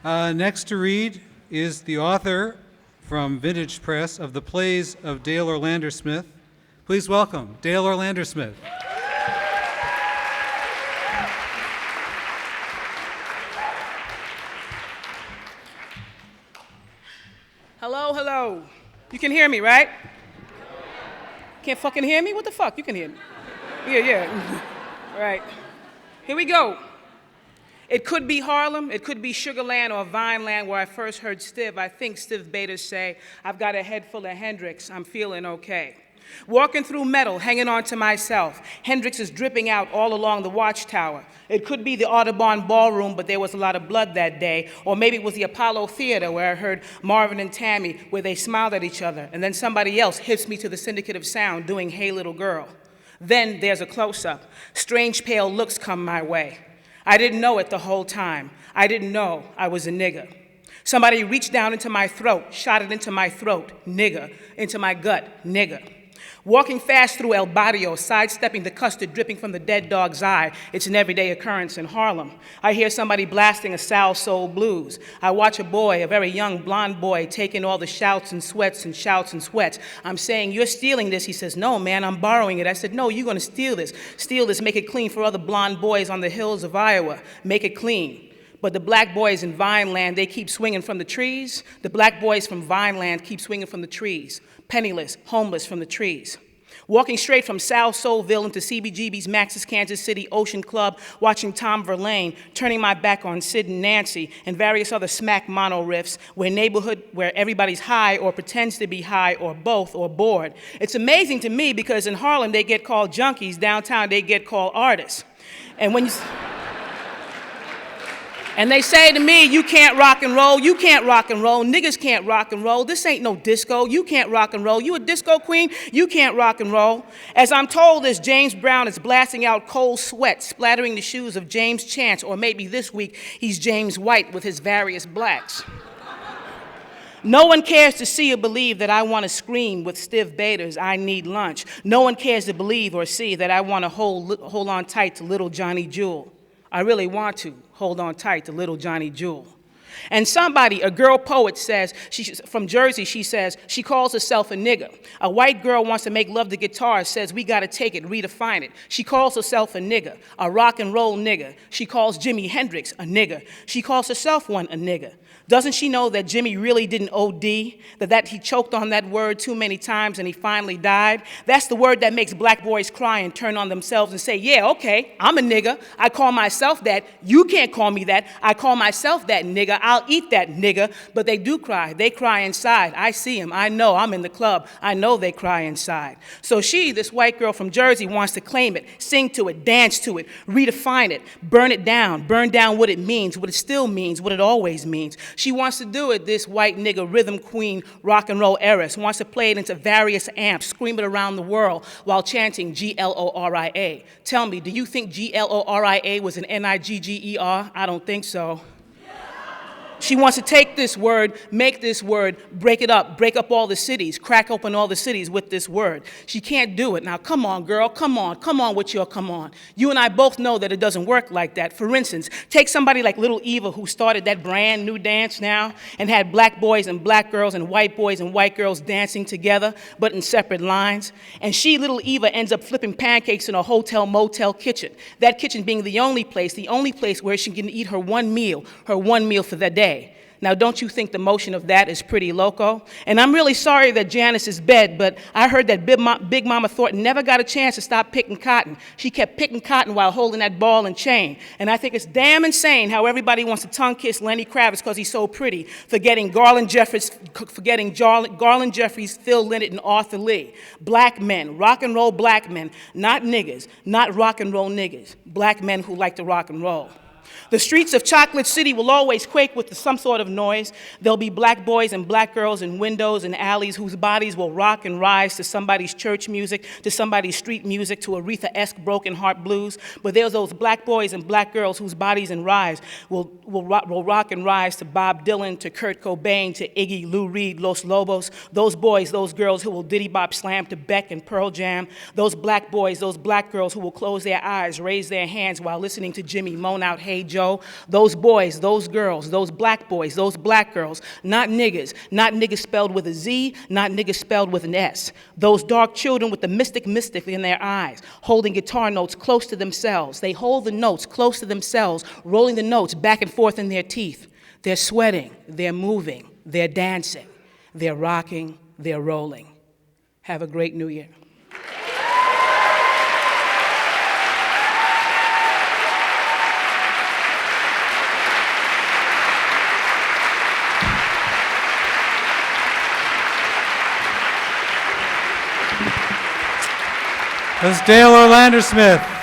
Next to read is the author from Vintage Press of the plays of Dael Orlandersmith. Please welcome Dael Orlandersmith. Hello, hello. You can hear me, right? Can't fucking hear me? What the fuck? You can hear me. Yeah. All right. Here we go. It could be Harlem, it could be Sugarland or Vineland where I first heard Stiv. I think Stiv Bader say, I've got a head full of Hendrix, I'm feeling okay. Walking through metal, hanging on to myself. Hendrix is dripping out all along the watchtower. It could be the Audubon Ballroom, but there was a lot of blood that day. Or maybe it was the Apollo Theater where I heard Marvin and Tammy, where they smiled at each other. And then somebody else hits me to the Syndicate of Sound doing Hey Little Girl. Then there's a close-up. Strange pale looks come my way. I didn't know it the whole time. I didn't know I was a nigger. Somebody reached down into my throat, shot it into my throat, nigger, into my gut, nigger. Walking fast through El Barrio, sidestepping the custard dripping from the dead dog's eye. It's an everyday occurrence in Harlem. I hear somebody blasting a Sal Soul blues. I watch a boy, a very young blonde boy, taking all the shouts and sweats and shouts and sweats. I'm saying, you're stealing this. He says, no, man, I'm borrowing it. I said, no, you're going to steal this. Steal this, make it clean for other blonde boys on the hills of Iowa. Make it clean. But the black boys in Vineland, they keep swinging from the trees. The black boys from Vineland keep swinging from the trees. Penniless, homeless from the trees. Walking straight from South Soulville into CBGB's Max's Kansas City Ocean Club, watching Tom Verlaine, turning my back on Sid and Nancy, and various other smack mono riffs, where everybody's high or pretends to be high or both or bored. It's amazing to me because in Harlem they get called junkies, downtown they get called artists. And they say to me, you can't rock and roll, niggas can't rock and roll, this ain't no disco, you can't rock and roll, you a disco queen, you can't rock and roll. As I'm told, as James Brown is blasting out cold sweat, splattering the shoes of James Chance, or maybe this week, he's James White with his various blacks. No one cares to see or believe that I want to scream with Stiv Bader's I Need Lunch. No one cares to believe or see that I want to hold on tight to little Johnny Jewel. I really want to hold on tight to little Johnny Jewel. And somebody, a girl poet says, from Jersey, she says, she calls herself a nigger. A white girl wants to make love to guitar, says we gotta take it, redefine it. She calls herself a nigger, a rock and roll nigger. She calls Jimi Hendrix a nigger. She calls herself one a nigger. Doesn't she know that Jimmy really didn't OD, that he choked on that word too many times and he finally died? That's the word that makes black boys cry and turn on themselves and say, yeah, okay, I'm a nigger. I call myself that. You can't call me that. I call myself that nigger. I'll eat that nigger. But they do cry. They cry inside. I see them. I know. I'm in the club. I know they cry inside. So she, this white girl from Jersey, wants to claim it, sing to it, dance to it, redefine it, burn down what it means, what it still means, what it always means. She wants to do it, this white nigger rhythm queen rock and roll heiress, wants to play it into various amps, scream it around the world while chanting G-L-O-R-I-A. Tell me, do you think G-L-O-R-I-A was an N-I-G-G-E-R? I don't think so. She wants to take this word, make this word, break it up, break up all the cities, crack open all the cities with this word. She can't do it. Now, come on, girl, come on with your come on. You and I both know that it doesn't work like that. For instance, take somebody like Little Eva who started that brand new dance now and had black boys and black girls and white boys and white girls dancing together, but in separate lines. And she, Little Eva, ends up flipping pancakes in a hotel motel kitchen. That kitchen being the only place where she can eat her one meal for that day. Now, don't you think the motion of that is pretty loco? And I'm really sorry that Janice is dead, but I heard that Big Mama Thornton never got a chance to stop picking cotton. She kept picking cotton while holding that ball and chain. And I think it's damn insane how everybody wants to tongue kiss Lenny Kravitz because he's so pretty, forgetting Garland Jeffries, Phil Lynott, and Arthur Lee. Black men, rock and roll black men, not niggers, not rock and roll niggers, black men who like to rock and roll. The streets of Chocolate City will always quake with some sort of noise. There'll be black boys and black girls in windows and alleys whose bodies will rock and rise to somebody's church music, to somebody's street music, to Aretha-esque broken heart blues. But there's those black boys and black girls whose bodies and rise will rock and rise to Bob Dylan, to Kurt Cobain, to Iggy, Lou Reed, Los Lobos. Those boys, those girls who will diddy bop slam to Beck and Pearl Jam. Those black boys, those black girls who will close their eyes, raise their hands while listening to Jimmy moan out, hey, Hey Joe. Those boys, those girls, those black boys, those black girls, not niggas spelled with a Z, not niggas spelled with an S. Those dark children with the mystic in their eyes, holding guitar notes close to themselves. They hold the notes close to themselves, rolling the notes back and forth in their teeth. They're sweating, they're moving, they're dancing, they're rocking, they're rolling. Have a great New Year. That's Dael Orlandersmith.